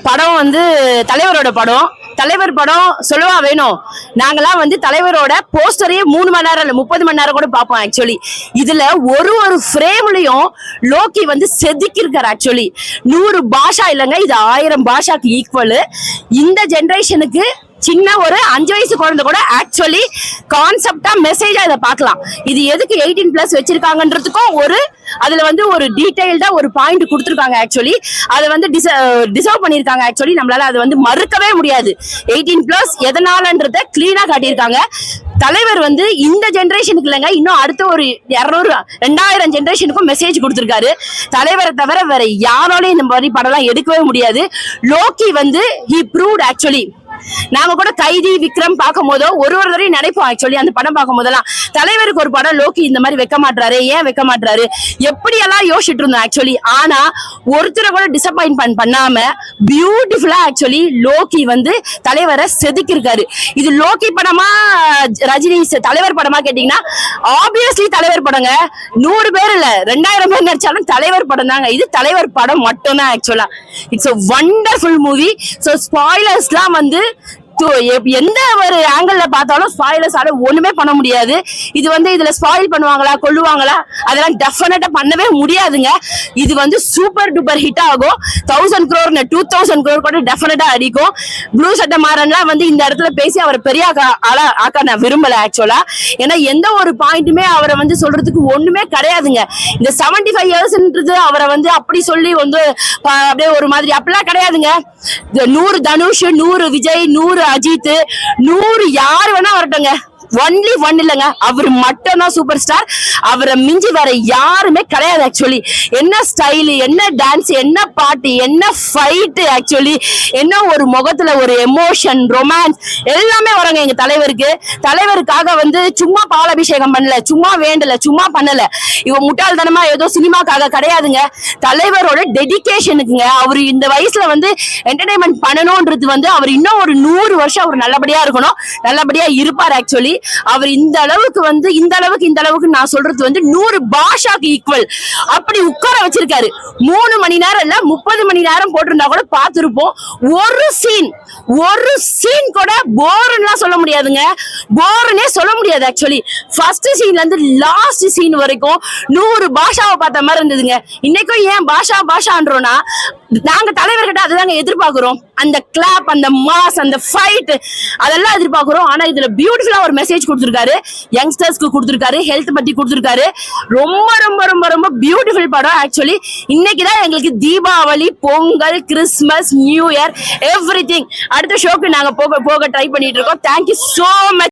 படம் வந்து தலைவரோட படம். தலைவர் படம் சொல்லவா வேணும். நாங்கெல்லாம் வந்து தலைவரோட போஸ்டரையே 3 மணி நேரம் இல்ல 30 மணி நேரம் கூட பார்ப்போம். ஆக்சுவலி இதுல ஒரு ஃப்ரேம்லயும் லோக்கி வந்து செதுக்கிருக்காரு. ஆக்சுவலி 100 பாஷா இல்லைங்க, இது 1000 பாஷாக்கு ஈக்குவல். இந்த ஜெனரேஷனுக்கு சின்ன ஒரு 5 வயசு குழந்தை கூட ஆக்சுவலி கான்செப்டா மெசேஜா இதை பார்க்கலாம். இது எதுக்கு 18+ வச்சிருக்காங்கன்றதுக்கும் அதுல வந்து ஒரு டீடைல்டா ஒரு பாயிண்ட் கொடுத்துருக்காங்க. ஆக்சுவலி அதை வந்து டிசர்வ் பண்ணிருக்காங்க. ஆக்சுவலி நம்மளால அதை வந்து மறுக்கவே முடியாது. 18+ எதனாலன்றத கிளீனா காட்டியிருக்காங்க. தலைவர் வந்து இந்த ஜெனரேஷனுக்கு இல்லைங்க, இன்னும் அடுத்த ஒரு 200 2000 ஜெனரேஷனுக்கும் மெசேஜ் கொடுத்திருக்காரு. தலைவரை தவிர வேற யாராலையும் இந்த மாதிரி படம்லாம் எடுக்கவே முடியாது. லோக்கி வந்து ஹி ப்ரூவ்ட். ஆக்சுவலி நாங்க கூட கைதி விக்ரம் பார்க்கும் போதோ ஒரு தடவை நினைப்போம். ஆக்சுவலி அந்த படம் பார்க்கும் போதெல்லாம் தலைவருக்கு ஒரு படம் லோக்கி இந்த மாதிரி வைக்க மாட்டாரு, ஏன் வைக்க மாட்டாரு, எப்படி எல்லாம் யோசிச்சுட்டு இருந்தோம். ஆக்சுவலி ஆனா ஒருத்தரை கூட டிசப்பாயின்மெண்ட் பண்ணாம பியூட்டிஃபுல்லா ஆக்சுவலி லோக்கி வந்து தலைவரை செதுக்கிருக்காரு. இது லோக்கி படமா ரஜினி தலைவர் படமா கேட்டீங்கன்னா ஆப்வியஸ்லி தலைவர் படங்க. 100 பேர் இல்ல 2000 பேர் நடிச்சாலும் தலைவர் படம் தாங்க. இது தலைவர் படம் மட்டும் தான். ஆக்சுவலா it's a wonderful movie. So ஸ்பாயிலர்ஸ்லாம் வந்து எந்த ஒரு ஆங்கிள் பார்த்தாலும் ஸ்பாயிலர்ஸ் ஒண்ணுமே பண்ண முடியாது. இது வந்து இதுல ஸ்பாயில் பண்ணுவாங்களா கொல்லுவாங்களா அதெல்லாம் டெஃபினட்டா பண்ணவே முடியாதுங்க. இது வந்து சூப்பர் டூப்பர் ஹிட் ஆகும். 1000 crore 2000 crore கூட டெஃபினட்டா அடிக்கும். ப்ளூ சட்டை மாறன்லாம் வந்து இந்த இடத்துல பேசி அவரை பெரிய ஆக்கா நான் விரும்பல. ஆக்சுவலா ஏன்னா எந்த ஒரு பாயிண்ட்டுமே அவரை வந்து சொல்றதுக்கு ஒண்ணுமே கிடையாதுங்க. இந்த 75 yearsன்றது அவரை வந்து அப்படி சொல்லி வந்து அப்படியே ஒரு மாதிரி அப்படிலாம் கிடையாதுங்க. 100 தனுஷ், 100 விஜய், 100 அஜித், 100 யார் வேணா வரட்டுங்க. ஒன்லி ஒன் இல்லைங்க, அவர் மட்டும் தான் சூப்பர் ஸ்டார். அவரை மிஞ்சி வேற யாருமே கிடையாது. ஆக்சுவலி என்ன ஸ்டைலு, என்ன டான்ஸ், என்ன பாட்டு, என்ன ஃபைட்டு, ஆக்சுவலி என்ன ஒரு முகத்துல ஒரு எமோஷன், ரொமான்ஸ் எல்லாமே வராங்க எங்க தலைவருக்கு. தலைவருக்காக வந்து சும்மா பாலாபிஷேகம் பண்ணல, சும்மா வேண்டல, சும்மா பண்ணல. இவ முட்டாள்தனமா ஏதோ சினிமாக்காக கிடையாதுங்க. தலைவரோட டெடிகேஷனுக்குங்க. அவரு இந்த வயசுல வந்து என்டர்டைன்மெண்ட் பண்ணணும்ன்றது வந்து அவர் இன்னும் ஒரு 100 வருஷம் அவர் நல்லபடியா இருக்கணும், நல்லபடியா இருப்பார். ஆக்சுவலி அவர் இந்த அளவுக்கு நான் சொல்றது வந்து 100 பாஷாக்கு ஈக்குவல் அப்படி உட்கார வச்சிருக்காரு. 3 மணி நேரம் இல்ல 30 மணி நேரம் போட்டிருந்தா கூட பார்த்திருப்போம். ஒரு சீன் கூட போர்லாம் சொல்ல முடியாதுங்க, போர்னே சொல்ல முடியாது. ஆக்சுவலி ஃபர்ஸ்ட் சீன்ல இருந்து லாஸ்ட் சீன் வரைக்கும் 100 பாஷாவை பார்த்த மாதிரி இருந்ததுங்க. இன்னைக்கும் ஏன் பாஷான்றோம்னா நாங்க தலைவர்கிட்ட அதுதாங்க எதிர்பார்க்கிறோம். அந்த கிளாப், அந்த மாஸ், அந்த ஃபைட் அதெல்லாம் எதிர்பார்க்கிறோம். ஆனா இதுல பியூட்டிஃபுல்லா ஒரு மெசேஜ் கொடுத்திருக்காரு, யங்ஸ்டர்ஸ்க்கு கொடுத்திருக்காரு, ஹெல்த் பத்தி கொடுத்திருக்காரு. ரொம்ப ரொம்ப ரொம்ப ரொம்ப பியூட்டிஃபுல் படம். ஆக்சுவலி இன்னைக்குதான் எங்களுக்கு Deepavali, Pongal, Christmas, new year everything. அடுத்த ஷோக்கு நாங்க போக ட்ரை பண்ணிட்டு இருக்கோம். Thank you so much.